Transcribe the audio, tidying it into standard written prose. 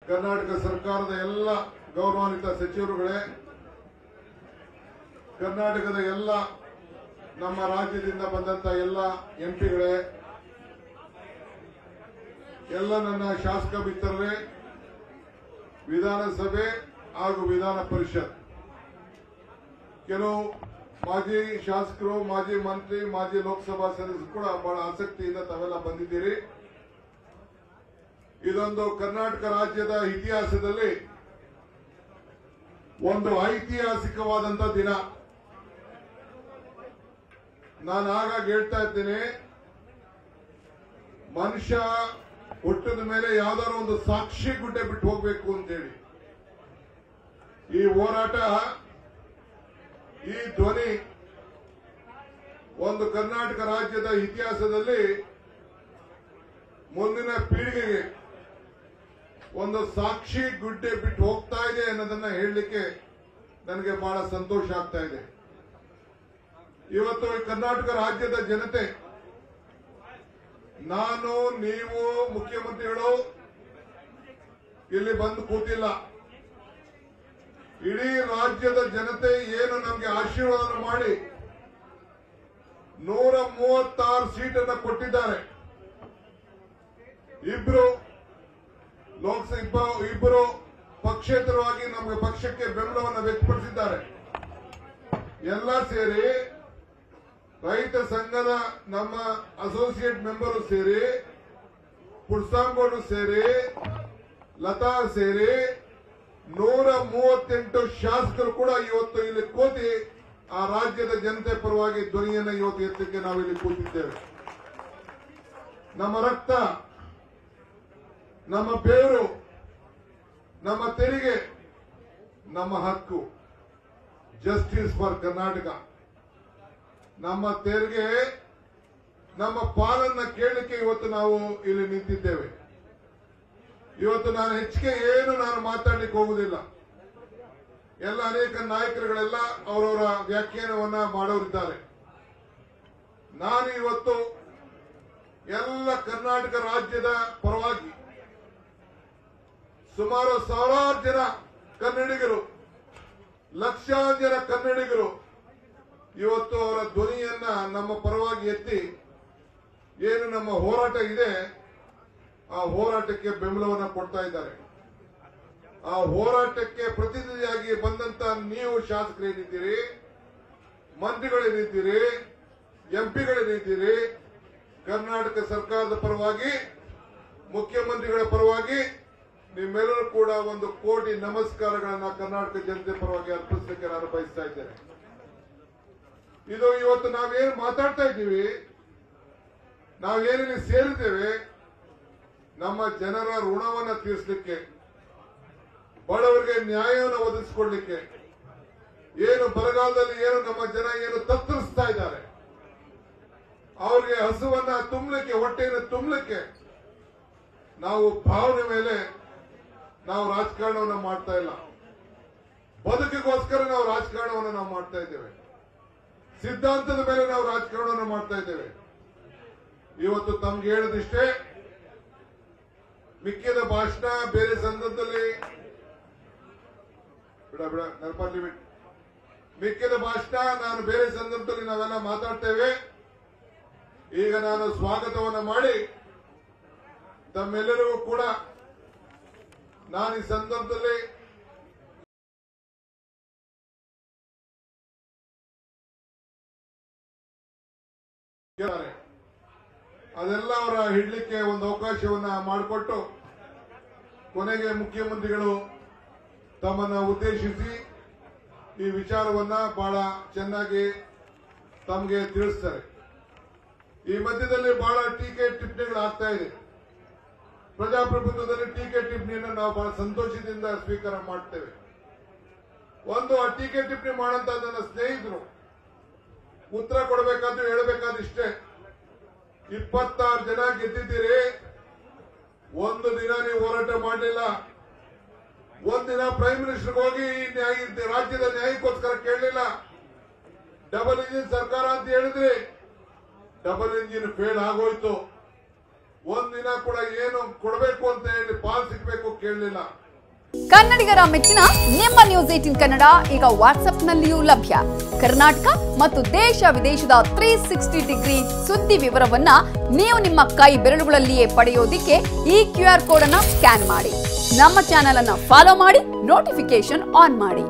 ಕರ್ನಾಟಕ ಸರ್ಕಾರದ ಎಲ್ಲ ಗೌರವಾನ್ವಿತ ಸಚಿವರುಗಳೇ, ಕರ್ನಾಟಕದ ಎಲ್ಲ ನಮ್ಮ ರಾಜ್ಯದಿಂದ ಬಂದಂತ ಎಲ್ಲ ಎಂಪಿಗಳೇ, ಎಲ್ಲ ನನ್ನ ಶಾಸಕ ಮಿತ್ರರೇ, ವಿಧಾನಸಭೆ ಹಾಗೂ ವಿಧಾನ ಪರಿಷತ್ ಕೆಲವು ಮಾಜಿ ಶಾಸಕರು, ಮಾಜಿ ಮಂತ್ರಿ, ಮಾಜಿ ಲೋಕಸಭಾ ಸದಸ್ಯರು ಕೂಡ ಬಹಳ ಆಸಕ್ತಿಯಿಂದ ತಾವೆಲ್ಲ ಬಂದಿದ್ದೀರಿ. ಇದೊಂದು ಕರ್ನಾಟಕ ರಾಜ್ಯದ ಇತಿಹಾಸದಲ್ಲಿ ಒಂದು ಐತಿಹಾಸಿಕವಾದಂತ ದಿನ. ನಾನು ಆಗಾಗ ಹೇಳ್ತಾ ಇದ್ದೇನೆ, ಮನುಷ್ಯ ಹುಟ್ಟಿದ ಮೇಲೆ ಯಾವ್ದಾದ್ರು ಒಂದು ಸಾಕ್ಷಿ ಗುಡ್ಡೆ ಬಿಟ್ಟು ಹೋಗ್ಬೇಕು ಅಂತೇಳಿ. ಈ ಹೋರಾಟ, ಈ ಧ್ವನಿ ಒಂದು ಕರ್ನಾಟಕ ರಾಜ್ಯದ ಇತಿಹಾಸದಲ್ಲಿ ಮುಂದಿನ ಪೀಳಿಗೆಗೆ ಒಂದು ಸಾಕ್ಷಿ ಗುಡ್ಡೆ ಬಿಟ್ಟು ಹೋಗ್ತಾ ಇದೆ ಅನ್ನೋದನ್ನ ಹೇಳಲಿಕ್ಕೆ ನನಗೆ ಬಹಳ ಸಂತೋಷ ಆಗ್ತಾ ಇದೆ. ಇವತ್ತು ಈ ಕರ್ನಾಟಕ ರಾಜ್ಯದ ಜನತೆ, ನಾನು, ನೀವು, ಮುಖ್ಯಮಂತ್ರಿಗಳು ಇಲ್ಲಿ ಬಂದು ಕೂತಿಲ್ಲ. ಇಡೀ ರಾಜ್ಯದ ಜನತೆ ಏನು ನಮಗೆ ಆಶೀರ್ವಾದ ಮಾಡಿ 136 ಸೀಟನ್ನು ಕೊಟ್ಟಿದ್ದಾರೆ. ಇಬ್ಬರು ಪಕ್ಷೇತರವಾಗಿ ನಮಗೆ ಪಕ್ಷಕ್ಕೆ ಬೆಂಬಲವನ್ನು ವ್ಯಕ್ತಪಡಿಸಿದ್ದಾರೆ. ಎಲ್ಲ ಸೇರಿ ರೈತ ಸಂಘದ ನಮ್ಮ ಅಸೋಸಿಯೇಟ್ ಮೆಂಬರು ಸೇರಿ, ಪುಡ್ಸಾಂಗೋಡು ಸೇರಿ, ಲತಾ ಸೇರಿ 138 ಶಾಸಕರು ಕೂಡ ಇವತ್ತು ಇಲ್ಲಿ ಕೂತಿ ಆ ರಾಜ್ಯದ ಜನತೆ ಪರವಾಗಿ ಧ್ವನಿಯನ್ನು ಇವತ್ತು ಎತ್ತಕ್ಕೆ ನಾವಿಲ್ಲಿ ಕೂತಿದ್ದೇವೆ. ನಮ್ಮ ರಕ್ತ, ನಮ್ಮ ಬೇರು, ನಮ್ಮ ತೆರಿಗೆ, ನಮ್ಮ ಹಕ್ಕು, ಜಸ್ಟಿಸ್ ಫಾರ್ ಕರ್ನಾಟಕ. ನಮ್ಮ ತೆರಿಗೆ, ನಮ್ಮ ಪಾಲನ್ನ ಕೇಳಲಿಕ್ಕೆ ಇವತ್ತು ನಾವು ಇಲ್ಲಿ ನಿಂತಿದ್ದೇವೆ. ಇವತ್ತು ನಾನು ಹೆಚ್ಚಿಗೆ ನಾನು ಮಾತಾಡ್ಲಿಕ್ಕೆ ಹೋಗುದಿಲ್ಲ. ಎಲ್ಲ ಅನೇಕ ನಾಯಕರುಗಳೆಲ್ಲ ಅವರವರ ವ್ಯಾಖ್ಯಾನವನ್ನ ಮಾಡೋರಿದ್ದಾರೆ. ನಾನು ಇವತ್ತು ಎಲ್ಲ ಕರ್ನಾಟಕ ರಾಜ್ಯದ ಪರವಾಗಿ ಸುಮಾರು 1000 ಜನ ಕನ್ನಡಿಗರು, ಲಕ್ಷಾಂತರ ಜನ ಕನ್ನಡಿಗರು ಇವತ್ತು ಅವರ ಧ್ವನಿಯನ್ನ ನಮ್ಮ ಪರವಾಗಿ ಎತ್ತಿ ಏನು ನಮ್ಮ ಹೋರಾಟ ಇದೆ ಆ ಹೋರಾಟಕ್ಕೆ ಬೆಂಬಲವನ್ನು ಕೊಡ್ತಾ ಇದ್ದಾರೆ. ಆ ಹೋರಾಟಕ್ಕೆ ಪ್ರತಿನಿಧಿಯಾಗಿ ಬಂದಂತ ನೀವು ಶಾಸಕರೇನಿದ್ದೀರಿ, ಮಂತ್ರಿಗಳೇನಿದ್ದೀರಿ, ಎಂಪಿಗಳೇನಿದ್ದೀರಿ, ಕರ್ನಾಟಕ ಸರ್ಕಾರದ ಪರವಾಗಿ, ಮುಖ್ಯಮಂತ್ರಿಗಳ ಪರವಾಗಿ ನಿಮ್ಮೆಲ್ಲರೂ ಕೂಡ 1 ಕೋಟಿ ನಮಸ್ಕಾರಗಳನ್ನ ಕರ್ನಾಟಕ ಜನತೆ ಪರವಾಗಿ ಅರ್ಪಿಸಲಿಕ್ಕೆ ನಾನು ಬಯಸ್ತಾ ಇದ್ದೇನೆ. ಇದು ಇವತ್ತು ನಾವೇನು ಮಾತಾಡ್ತಾ ಇದ್ದೀವಿ, ನಾವೇನಿಲ್ಲಿ ಸೇರಿದ್ದೇವೆ, ನಮ್ಮ ಜನರ ಋಣವನ್ನು ತೀರಿಸಲಿಕ್ಕೆ, ಬಡವರಿಗೆ ನ್ಯಾಯವನ್ನು ಒದಗಿಸಿಕೊಡ್ಲಿಕ್ಕೆ. ಏನು ಬರಗಾಲದಲ್ಲಿ ಏನು ನಮ್ಮ ಜನ ಏನು ತತ್ತರಿಸ್ತಾ ಇದ್ದಾರೆ, ಅವರಿಗೆ ಹಸುವನ್ನ ತುಂಬಲಿಕ್ಕೆ, ಹೊಟ್ಟೆಯನ್ನು ತುಂಬಲಿಕ್ಕೆ ನಾವು ಭಾವನೆ ಮೇಲೆ ನಾವು ರಾಜಕಾರಣವನ್ನು ಮಾಡ್ತಾ ಇಲ್ಲ. ಬದುಕಿಗೋಸ್ಕರ ನಾವು ರಾಜಕಾರಣವನ್ನು ನಾವು ಮಾಡ್ತಾ ಇದ್ದೇವೆ. ಸಿದ್ಧಾಂತದ ಮೇಲೆ ನಾವು ರಾಜಕಾರಣವನ್ನು ಮಾಡ್ತಾ ಇದ್ದೇವೆ. ಇವತ್ತು ತಮ್ಗೆ ಹೇಳದಿಷ್ಟೇ, ಮಿಕ್ಕಿದ ಭಾಷಣ ಬೇರೆ ಸಂದರ್ಭದಲ್ಲಿ ಮಿಕ್ಕಿದ ಭಾಷಣ ನಾನು ಬೇರೆ ಸಂದರ್ಭದಲ್ಲಿ ನಾವೆಲ್ಲ ಮಾತಾಡ್ತೇವೆ. ಈಗ ನಾನು ಸ್ವಾಗತವನ್ನು ಮಾಡಿ ತಮ್ಮೆಲ್ಲರಿಗೂ ಕೂಡ ನಾನು ಈ ಸಂದರ್ಭದಲ್ಲಿ ಅದೆಲ್ಲ ಅವರ ಹಿಡ್ಲಿಕ್ಕೆ ಒಂದು ಅವಕಾಶವನ್ನ ಮಾಡಿಕೊಟ್ಟು ಕೊನೆಗೆ ಮುಖ್ಯಮಂತ್ರಿಗಳು ತಮ್ಮನ್ನ ಉದ್ದೇಶಿಸಿ ಈ ವಿಚಾರವನ್ನ ಬಹಳ ಚೆನ್ನಾಗಿ ತಮಗೆ ತಿಳಿಸ್ತಾರೆ. ಈ ಮಧ್ಯದಲ್ಲಿ ಬಹಳ ಟೀಕೆ ಟಿಪ್ಪಣಿಗಳು ಆಗ್ತಾ ಇದೆ. ಪ್ರಜಾಪ್ರಭುತ್ವದಲ್ಲಿ ಟೀಕೆ ಟಿಪ್ಪಣಿಯನ್ನು ನಾವು ಬಹಳ ಸಂತೋಷದಿಂದ ಸ್ವೀಕಾರ ಮಾಡ್ತೇವೆ. ಆ ಟೀಕೆ ಟಿಪ್ಪಣಿ ಮಾಡಂತ ನನ್ನ ಸ್ನೇಹಿತರು ಉತ್ತರ ಕೊಡಬೇಕಾದ್ರು ಹೇಳಬೇಕಾದ್ರೆ ಇಷ್ಟೇ, 26 ಜನ ಗೆದ್ದಿದ್ದೀರಿ, ಒಂದು ದಿನ ನೀವು ಹೋರಾಟ ಮಾಡಲಿಲ್ಲ, ಒಂದಿನ ಪ್ರೈಮ್ ಮಿನಿಸ್ಟರ್ಗೆ ಹೋಗಿ ರಾಜ್ಯದ ನ್ಯಾಯಕ್ಕೋಸ್ಕರ ಕೇಳಲಿಲ್ಲ. ಡಬಲ್ ಇಂಜಿನ್ ಸರ್ಕಾರ ಅಂತ ಹೇಳಿದ್ರಿ, ಡಬಲ್ ಇಂಜಿನ್ ಫೇಲ್ ಆಗೋಯ್ತು. ಒಂದಿನ ಕೂಡ ಏನು ಕೊಡಬೇಕು ಅಂತ ಹೇಳಿ ಪಾಲ್ ಸಿಗಬೇಕು ಕೇಳಲಿಲ್ಲ. ಕನ್ನಡಿಗರ ಮೆಚ್ಚಿನ ನಿಮ್ಮ ನ್ಯೂಸ್ 18 ಕನ್ನಡ ಈಗ ವಾಟ್ಸ್ಆಪ್ನಲ್ಲಿಯೂ ಲಭ್ಯ. ಕರ್ನಾಟಕ ಮತ್ತು ದೇಶ ವಿದೇಶದ 360 ಡಿಗ್ರಿ ಸುದ್ದಿ ವಿವರವನ್ನ ನೀವು ನಿಮ್ಮ ಕೈ ಬೆರಳುಗಳಲ್ಲಿಯೇ ಪಡೆಯೋದಿಕ್ಕೆ ಈ QR ಕೋಡ್ ಅನ್ನು ಸ್ಕ್ಯಾನ್ ಮಾಡಿ. ನಮ್ಮ ಚಾನೆಲ್ ಅನ್ನು ಫಾಲೋ ಮಾಡಿ, ನೋಟಿಫಿಕೇಶನ್ ಆನ್ ಮಾಡಿ.